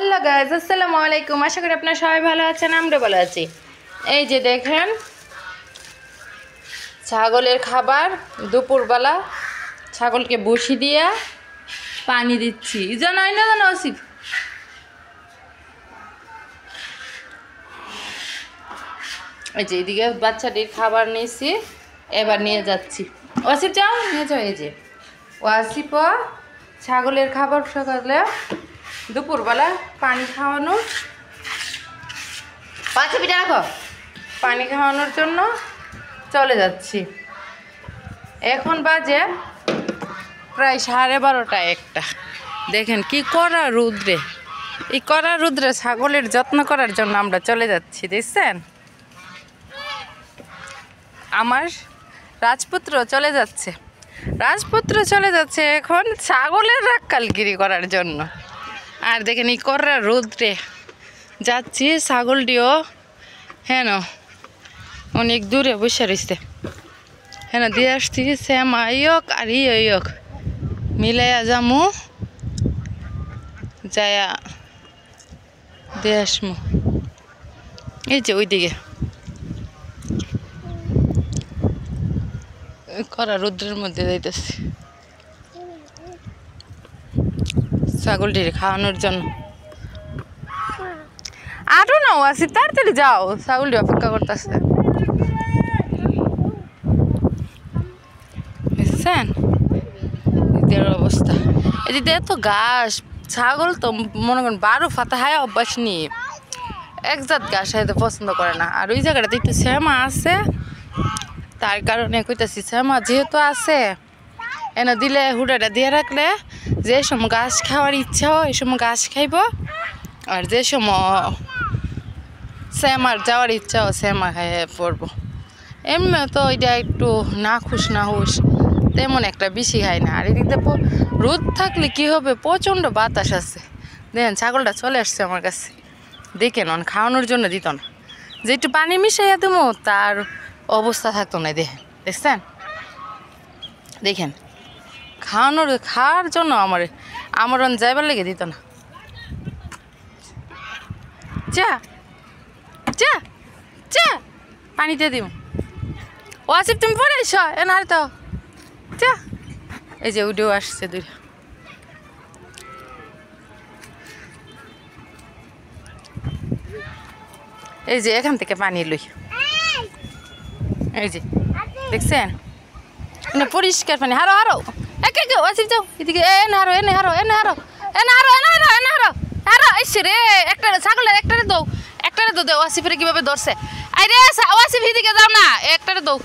Hello guys, আসসালামু আলাইকুম। আশা করি আপনারা সবাই ভালো আছেন, আমরা ভালো আছি। এই যে দেখেন ছাগলের খাবার, দুপুরবেলা ছাগলকে বসি দিয়া পানি দিচ্ছি। জানাই না জানো আসিফ, এই যে এদিকে বাচ্চাটির খাবার নিয়েছি, এবার নিয়ে যাচ্ছি। আসিফ যাও, নিয়ে যাও। এই যে ও আসিফ ছাগলের খাবার সকালে দুপুরবেলা পানি খাওয়ানো, পাখি পিঠা রাখো, পানি খাওয়ানোর জন্য চলে যাচ্ছি। এখন বাজে প্রায় 12:30 একটা। দেখেন কি কড়া রুদ্রে, এই কড়া রুদ্রে ছাগলের যত্ন করার জন্য আমরা চলে যাচ্ছি। দেখছেন আমার রাজপুত্র চলে যাচ্ছে, রাজপুত্র চলে যাচ্ছে এখন ছাগলের রাক্কালগিরি করার জন্য। আর দেখেন এই কড়া রোদ্রে যাচ্ছি, ছাগলটিও হ্যাঁ অনেক দূরে বসে রয়েছে। হ্যাঁ দিয়ে আসছি, শ্যামা ইয়ক আর ইয়ক মিলাইয়া যামু, যায়া দিয়ে আসমু। এই যে ওইদিকে কড়া রোদ্রের মধ্যে যাইতেছি ছাগলটির খাওয়ানোর জন্য। আরো না আসি, তাড়াতাড়ি যাও, ছাগলটি অপেক্ষা করতেছে। বুঝছেন এদের অবস্থা, এদিকে এত ঘাস, ছাগল তো মনে করেন 12 ফাতা হায় অভ্যাস নিয়ে একজাত ঘাস খাইতে পছন্দ করে না। আর ওই জায়গাটাতে একটু শ্যামা আছে, তার কারণে কইতাছি শ্যামা যেহেতু আছে এনে দিলে, হুডাটা দিয়ে রাখলে যে সময় ঘাস খাওয়ার ইচ্ছা হয় এই সময় ঘাস খাইব, আর যে সময় শ্যামার যাওয়ার ইচ্ছা হয় শ্যামা খাইয়ে পড়বো। এমনি তো এটা একটু না খুশ না হুশ, তেমন একটা বেশি খায় না। আর এদিকে রোদ থাকলে কি হবে, প্রচণ্ড বাতাস আছে। দেখেন ছাগলটা চলে আসছে আমার কাছে, দেখেন অন খাওয়ানোর জন্য দিত না, যে একটু পানি মিশাইয়া দেবো তার অবস্থা থাকতো না। দেখছেন, দেখেন খাওয়ার জন্য আমার যাইবার লেগে দিত না। চা চা চা পানি দিয়ে দিব। ও আসিফ তুমি পরে এস, এনে আর তো চা। এই যে উডেও আসছে দুইটা। এই যে এখান থেকে পানি লই, এই যে দেখছেন পরিষ্কার পানি। হারো হারো একে কে আসিফ যাও এদিকে, এনে হারো এনে হারো এনে হারো এনে হারো এনে হারো এনে হারো হারো। এসে রে একটা ছাগলের একটারে দৌ, একটারে দৌ। দেও আসিফের কিভাবে ধরছে। আই রে আসিফ এদিকে যাও না, একটারে দৌ।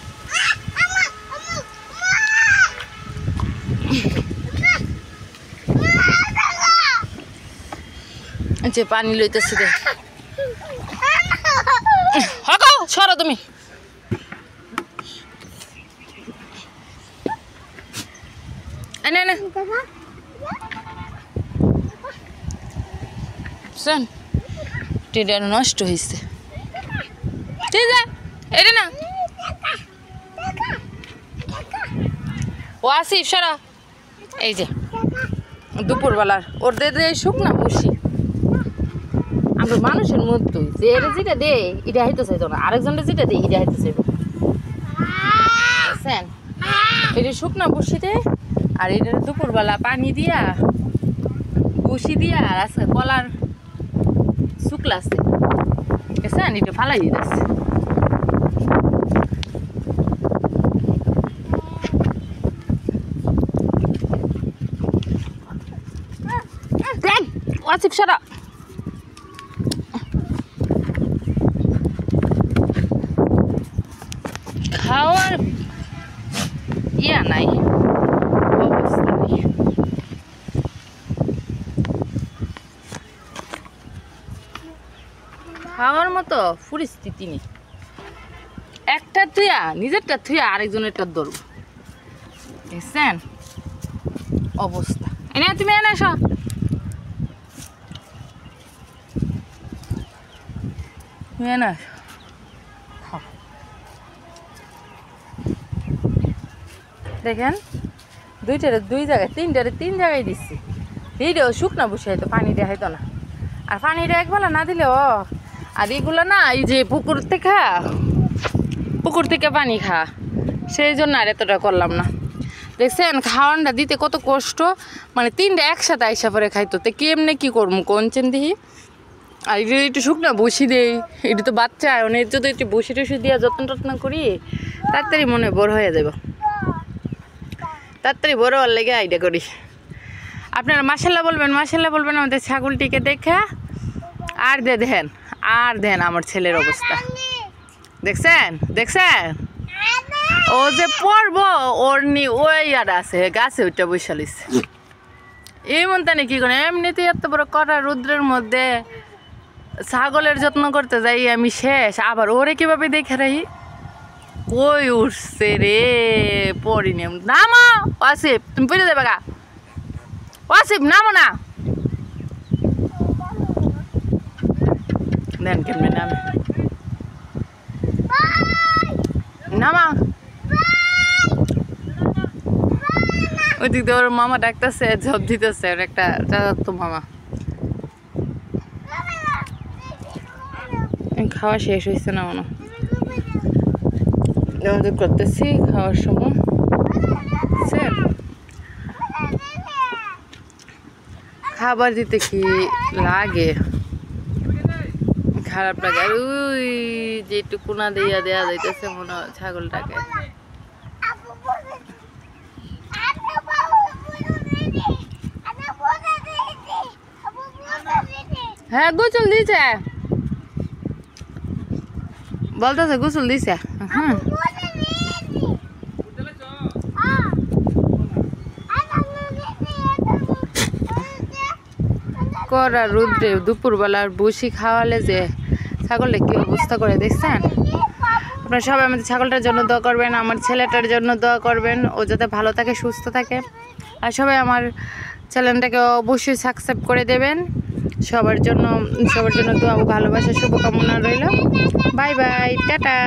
যে পানি লইতেছি রে, হকো সরো তুমি। এনে এনে শোন, টেডা নষ্ট হয়েছে। ঠিক আছে এটা না, ও আসিফ সরা। এই যে দুপুরবেলার ওর দে শুকনা বসি, আমরা মানুষের মধ্যে যে এর যেটা দে এটা হইতে চাইতো না, আরেকজনটা যেটা দে এটা হইতে চাইব। বুঝছেন, এটা শুকনা বসি দে, আর এটা দুপুরবেলা পানি দিয়া বসি দিয়া, আর আজকে কলার শুকলা আছে বুঝছেন, এটা ফালাই দিতেছে। আসিফ সরা। খাওয়ার ইয়া নাই, অবস্থা নেই। খাওয়ার মতো পরিস্থিতি নেই। একটা থুয়া নিজেরটা থুয়া আরেকজনেরটা ধরব, দেখছেন অবস্থা। এনে তুমি এনে আসো, এনে আসো। দেখেন দুইটারে দুই জায়গায়, তিনটারে তিন জায়গায় দিচ্ছি। এইটাও শুকনা বসে হয়তো পানি দেওয়া হয়তো না, আর পানিটা একবেলা না দিলেও আর এগুলো না এই যে পুকুর থেকে পানি খা, সেই জন্য আর এতটা করলাম না। দেখছেন খাওয়ানটা দিতে কত কষ্ট, মানে 3টা একসাথে আইসা পরে খাইতো, তো কেমনে কি করবো কোনছেন দিহি। আর এটা একটু শুকনা বসি দেই, এটা তো বাচ্চা অনেক, যদি একটু বসি টসি দিয়ে যত্ন টত্ন করি তাড়াতাড়ি মনে বড় হয়ে যাব, তাড়াতাড়ি বড় হওয়ার লেগে আইডিয়া করি। আপনারা মাশাল্লাহ বলবেন আমাদের ছাগলটিকে দেখে। আর দেন আমার ছেলের অবস্থা দেখছেন ও যে পড়বো ওর ওই আর আছে গাছে ওইটা বৈশালিস এমন তানি কি করে, এমনিতে এত বড় কড়া রৌদ্রের মধ্যে ছাগলের যত্ন করতে যাই আমি শেষ, আবার ওরে কিভাবে দেখে রাখি। কই উঠছে রে, পড়িনি। নামো ওয়াসিফ, তুমি পড়ে যাবে গা। ওয়াসিফ নামো না, দেন কেমনে নামে, নামা। ওই দিক দিয়ে ওর মামা ডাকতেছে, জব দিতেছে, ওর একটা চাচাতো মামা। খাওয়া শেষ হয়েছে না মনে করতেছি খাওয়ার সময়। খাবার দিতে কি লাগে, খারাপ লাগে। আর ওই যে একটু কোনা দেওয়া যাইতেছে মনে হয় ছাগলটাকে। হ্যাঁ গোসল দিছে, বলতেছে গোসল দিছে। হ্যাঁ করা রুদ্রে দুপুরবেলার বসি খাওয়ালে যে ছাগলটা কি অবস্থা করে দেখছেন। আপনারা সবাই আমাদের ছাগলটার জন্য দোয়া করবেন, আমার ছেলেটার জন্য দোয়া করবেন, ও যাতে ভালো থাকে সুস্থ থাকে। আর সবাই আমার চ্যানেলটাকে অবশ্যই সাবস্ক্রাইব করে দেবেন। সবার জন্য দোয়া ও ভালোবাসা শুভকামনা রইল। Bye bye, tata.